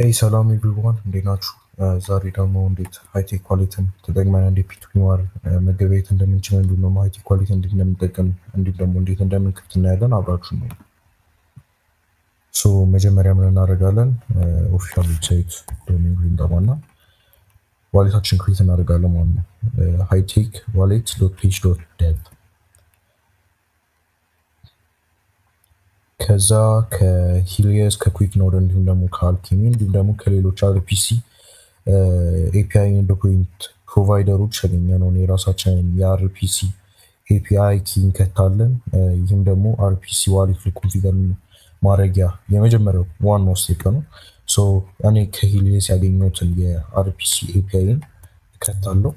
ሄይ ሰላም ኤቭሪዋን እንዴት ናችሁ? ዛሬ ደግሞ እንዴት ሃይቴክ ኳሊቲን ተጠቅመን እንዴት ፒቱፒ መገበያየት እንደምንችል እንዲሁም ደግሞ ሃይቴክ ኳሊቲ እንዴት እንደምንጠቀም እንዲሁም ደግሞ እንዴት እንደምንከፍት እናያለን። አብራችሁ ነው። መጀመሪያ ምን እናደርጋለን? ኦፊሻል ዌብሳይት ዶሜን እንገባና ዋሌታችን ክሬት እናደርጋለን ማለት ነው። ሃይቴክ ዋሌት ዶት ፔጅ ዶት ዴቭ ከዛ ከሂሊየስ ከኩዊክ ኖድ እንዲሁም ደግሞ ከአልኪሚ እንዲሁም ደግሞ ከሌሎች አርፒሲ ኤፒአይ ኢንዶፖይንት ፕሮቫይደሮች ያገኘነውን የራሳችንን የአርፒሲ ኤፒአይ ኪ እንከታለን። ይህም ደግሞ አርፒሲ ዋሌት ኮንፊገር ማድረጊያ የመጀመሪያው ዋናው ስቴፕ ነው። እኔ ከሂሊየስ ያገኘሁትን የአርፒሲ ኤፒአይን እከታለሁ።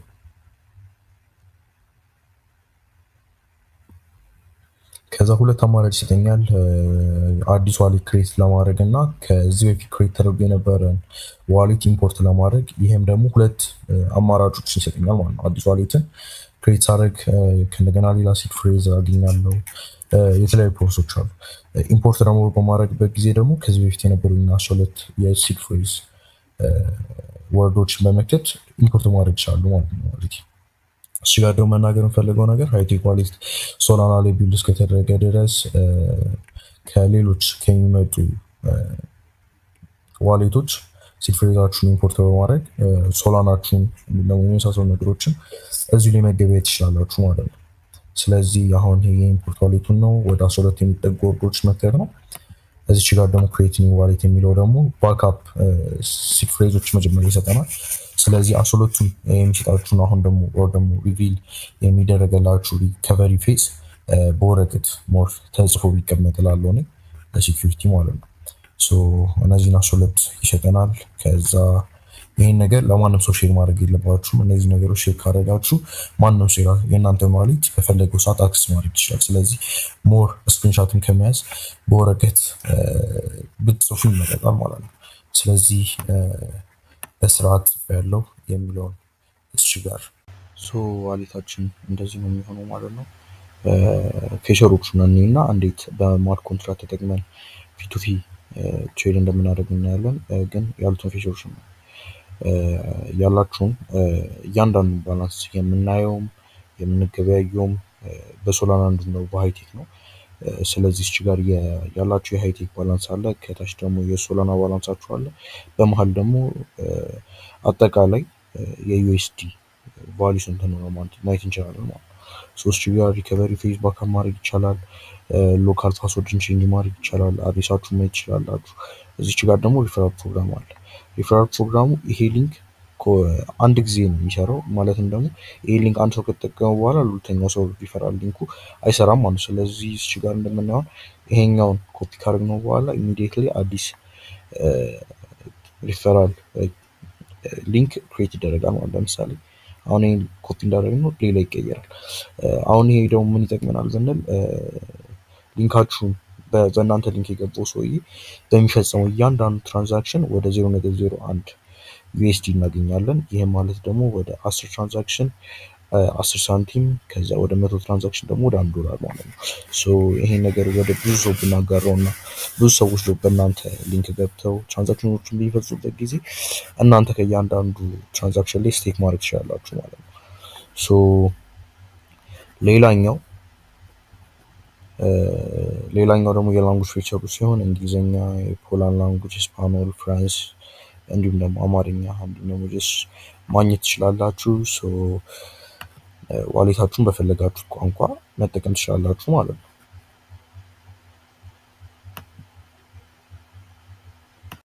ከዛ ሁለት አማራጭ ይሰጠኛል፣ አዲስ ዋሌት ክሬት ለማድረግ እና ከዚህ በፊት ክሬት ተደርጎ የነበረን ዋሌት ኢምፖርት ለማድረግ። ይሄም ደግሞ ሁለት አማራጮችን ይሰጠኛል ማለት ነው። አዲስ ዋሌትን ክሬት ሳደርግ ከእንደገና ሌላ ሲድ ፍሬዝ አገኛለሁ። የተለያዩ ፕሮሰሶች አሉ። ኢምፖርት ደግሞ በማድረግበት ጊዜ ደግሞ ከዚህ በፊት የነበሩኝ 12 የሲድ ፍሬዝ ወርዶችን በመክተት ኢምፖርት ማድረግ ይችላሉ ማለት ነው። እሱ ጋር ደግሞ መናገር የምፈልገው ነገር ሃይቴክ ዋሌት ሶላና ላይ ቢልድ እስከተደረገ ድረስ ከሌሎች ከሚመጡ ዋሌቶች ሲድ ፍሬዛችሁን ኢምፖርት በማድረግ ሶላናችሁን ደግሞ የመሳሰሉ ነገሮችን እዚሁ ላይ መገበያየት ትችላላችሁ ማለት ነው። ስለዚህ አሁን ይሄ የኢምፖርት ዋሌቱን ነው ወደ 12 የሚጠጉ ወርዶች መክተት ነው። እዚች ጋር ደግሞ ክሬት ኒው ዋሌት የሚለው ደግሞ ባክአፕ ሲድ ፍሬዞች መጀመሪያ ይሰጠናል። ስለዚህ 12ቱን የሚሰጣችሁን አሁን ደግሞ ኦር ደግሞ ሪቪል የሚደረገላችሁ ሪከቨሪ ፌዝ በወረቀት ሞር ተጽፎ ቢቀመጥ እላለሁ እኔ ለሴኪሪቲ ማለት ነው። እነዚህን 12 ይሰጠናል። ከዛ ይህን ነገር ለማንም ሰው ሼር ማድረግ የለባችሁም። እነዚህ ነገሮች ሼር ካደረጋችሁ ማንም ሰው የእናንተ ዋሌት በፈለገው ሰዓት አክሰስ ማድረግ ይችላል። ስለዚህ ሞር ስክሪንሻትን ከመያዝ በወረቀት ብትጽፉ ይመረጣል ማለት ነው። ስለዚህ በስርዓት ያለው የሚለውን እሺ ጋር ዋሌታችን እንደዚህ ነው የሚሆነው ማለት ነው። ፌቸሮቹን እና እንዴት በማርት ኮንትራት ተጠቅመን ፒቱፒ ትሬድ እንደምናደርግ እናያለን። ግን ያሉትን ፌቸሮች ነው ያላችሁን እያንዳንዱ ባላንስ የምናየውም የምንገበያየውም በሶላና ነው በሃይቴክ ነው። ስለዚህ እዚህ ጋር ያላችሁ የሃይቴክ ባላንስ አለ፣ ከታች ደግሞ የሶላና ባላንሳችሁ አለ፣ በመሃል ደግሞ አጠቃላይ የዩኤስዲ ቫልዩ ስንት ነው ማለት ማየት እንችላለን ማለት ነው። ሶስት ጋር ሪከቨሪ ፌዝ ባክአፕ ማድረግ ይቻላል። ሎካል ፓስወርድን ቼንጅ ማድረግ ይቻላል። አድሬሳችሁን ማየት ይችላላችሁ። እዚች ጋር ደግሞ ሪፈራል ፕሮግራም አለ። ሪፈራል ፕሮግራሙ ይሄ ሊንክ አንድ ጊዜ ነው የሚሰራው። ማለትም ደግሞ ይሄ ሊንክ አንድ ሰው ከተጠቀመ በኋላ ሁለተኛው ሰው ሪፈራል ሊንኩ አይሰራም ማለት ነው። ስለዚህ እዚህ ጋር እንደምናየው ይሄኛውን ኮፒ ካደረግነው በኋላ ኢሚዲየትሊ አዲስ ሪፈራል ሊንክ ክሬት ይደረጋል ማለት ለምሳሌ አሁን ይሄን ኮፒ እንዳደረግነው ሌላ ይቀየራል። አሁን ይሄ ደግሞ ምን ይጠቅመናል ብንል ሊንካችሁን በእናንተ ሊንክ የገባው ሰውዬ በሚፈጸመው እያንዳንዱ ትራንዛክሽን ወደ 0.01 ዩኤስዲ እናገኛለን። ይሄ ማለት ደግሞ ወደ 10 ትራንዛክሽን 10 ሳንቲም ከዛ ወደ 100 ትራንዛክሽን ደግሞ ወደ $1 ማለት ነው። ይሄ ነገር ወደ ብዙ ሰው ብናጋራው እና ብዙ ሰዎች በእናንተ ሊንክ ገብተው ትራንዛክሽኖችን ቢፈጽሙበት ጊዜ እናንተ ከእያንዳንዱ ትራንዛክሽን ላይ ስቴክ ማድረግ ትችላላችሁ ማለት ነው። ሌላኛው ደግሞ የላንጉጅ ፊቸሩ ሲሆን እንግሊዝኛ፣ የፖላንድ ላንጉጅ፣ ስፓኖል፣ ፍራንስ እንዲሁም ደግሞ አማርኛ እንዲሁም ደግሞ ማግኘት ትችላላችሁ። ዋሌታችሁን በፈለጋችሁት ቋንቋ መጠቀም ትችላላችሁ ማለት ነው።